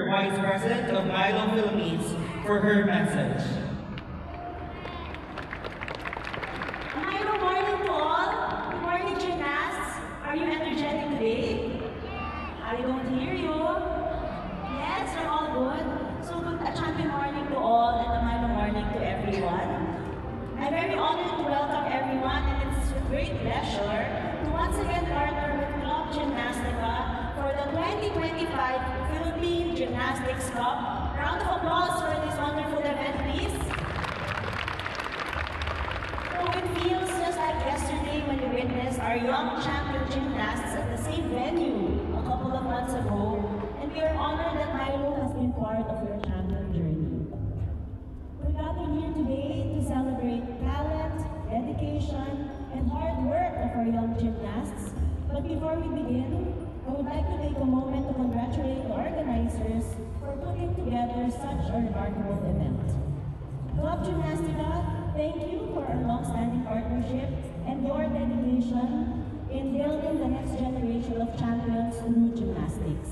Vice President of Milo Philippines, for her message. Hi, good morning to all. Good morning, gymnasts. Are you energetic today? I don't hear you. Yes, you're all good. So good, a champion morning to all and a Milo morning to everyone. I'm very honored to welcome everyone, and it's with great pleasure to once again partner with Club Gymnastica for the 2025 Philippine Gymnastics Cup. Round of applause for this wonderful event, please. So it feels just like yesterday when we witnessed our young champion gymnasts at the same venue a couple of months ago, and we are honored that Milo has been part of your champion journey. We're gathered here today to celebrate talent, dedication, and hard work of our young gymnasts. But before we begin, I would like to take a moment to congratulate the organizers for putting together such a remarkable event. Club Gymnastica, thank you for our long-standing partnership and your dedication in building the next generation of champions through gymnastics.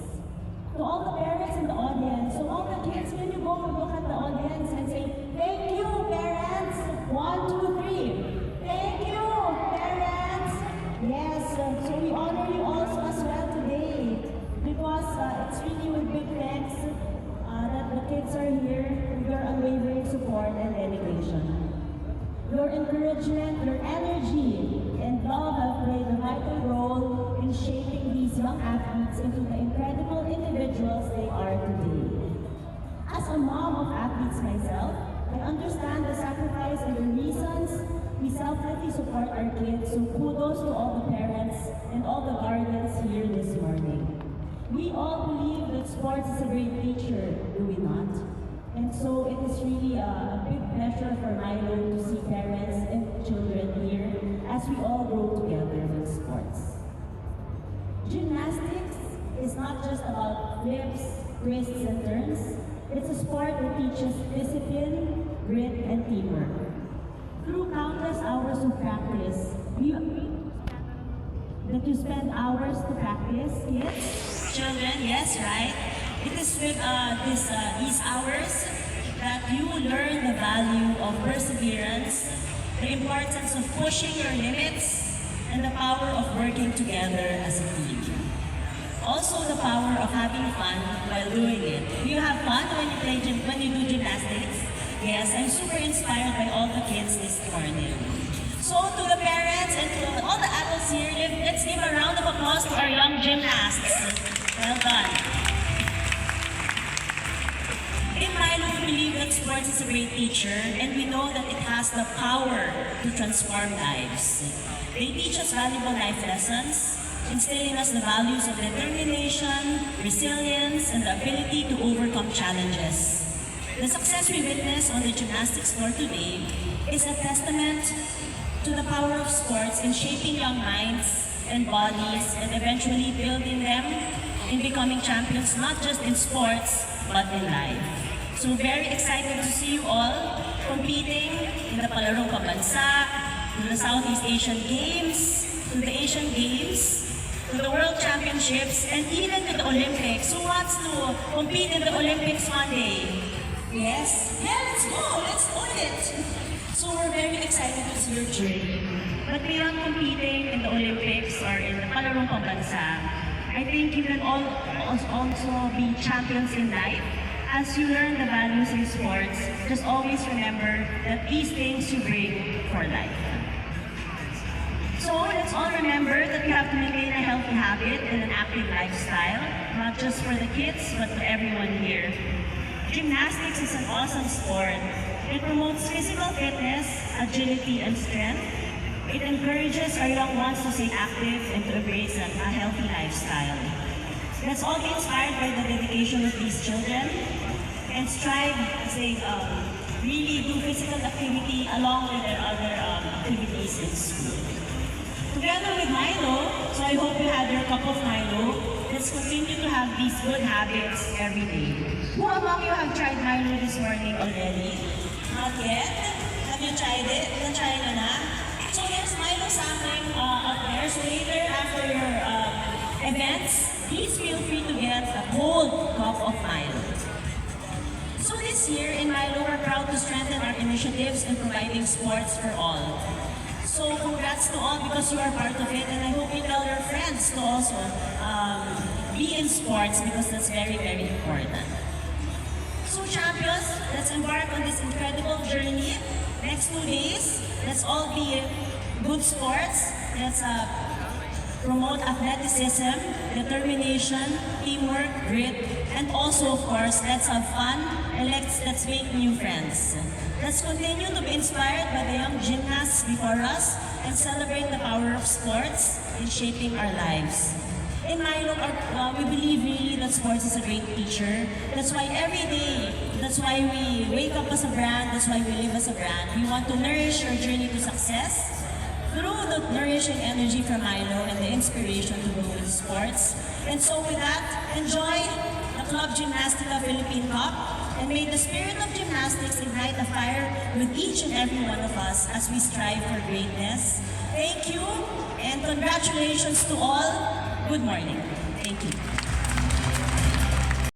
To all the parents in the audience, so all the kids, can you go and look at the audience and say, thank you, parents? 1, 2, 3. Thank you, parents. Yes, so we honor you also as well today because it's really with big thanks that the kids are here with your unwavering support and dedication. Your encouragement, your energy, and love have played a vital role in shaping these young athletes into the incredible individuals they are today. As a mom of athletes myself, I understand the sacrifice and the reasons we selflessly support our kids, so kudos to all the parents and all the guardians here this morning. We all believe that sports is a great teacher, do we not? And so it is really a big pleasure for Milo to see parents and children here as we all grow together with sports. Gymnastics is not just about flips, twists, and turns. It's a sport that teaches discipline, grit, and teamwork. Through countless hours of practice, that you spend hours to practice, yes? Children, yes, right? It is with these hours that you learn the value of perseverance, the importance of pushing your limits, and the power of working together as a team. Also, the power of having fun while doing it. Do you have fun when you do gymnastics? Yes, I'm super inspired by all the kids this morning. So, to the parents and to all the adults here, let's give a round of applause to our young gymnasts. Well done. In Milo, we believe that sports is a great teacher, and we know that it has the power to transform lives. They teach us valuable life lessons, instilling us the values of determination, resilience, and the ability to overcome challenges. The success we witness on the gymnastics floor today is a testament to the power of sports in shaping young minds and bodies and eventually building them in becoming champions not just in sports but in life. So very excited to see you all competing in the Palarong Pambansa, to the Southeast Asian Games, to the Asian Games, to the World Championships, and even to the Olympics. Who wants to compete in the Olympics one day? Yes? Yeah, let's go! Let's own it! So we're very excited to see your journey. But beyond competing in the Olympics or in the Palarong Pambansa, I think you can all also be champions in life. As you learn the values in sports, just always remember that these things you bring for life. So let's all remember that we have to maintain a healthy habit and an active lifestyle, not just for the kids, but for everyone here. Gymnastics is an awesome sport. It promotes physical fitness, agility, and strength. It encourages our young ones to stay active and to embrace a healthy lifestyle. Let's all be inspired by the dedication of these children and strive as they really do physical activity along with their other activities in school. Together with Milo, so I hope you had your cup of Milo. Let's continue to have these good habits every day. Who among you have tried Milo this morning already? Not yet? Have you tried it? Na-try na na? So there's Milo sampling up there. So later after your events, please feel free to get a cold cup of Milo. initiatives in providing sports for all. So congrats to all because you are part of it, and I hope you tell your friends to also be in sports because that's very, very important. So champions, let's embark on this incredible journey. Next 2 days, let's all be good sports. Let's promote athleticism, determination, teamwork, grit, and also, of course, let's have fun and let's make new friends. Let's continue to be inspired by the young gymnasts before us and celebrate the power of sports in shaping our lives. In Milo, we believe really that sports is a great teacher. That's why every day, that's why we wake up as a brand, that's why we live as a brand. We want to nourish your journey to success through the nourishing energy from Milo and the inspiration to grow in sports. And so with that, enjoy the Club Gymnastica Philippine Cup, and may the spirit of gymnastics ignite a fire with each and every one of us as we strive for greatness. Thank you, and congratulations to all. Good morning. Thank you.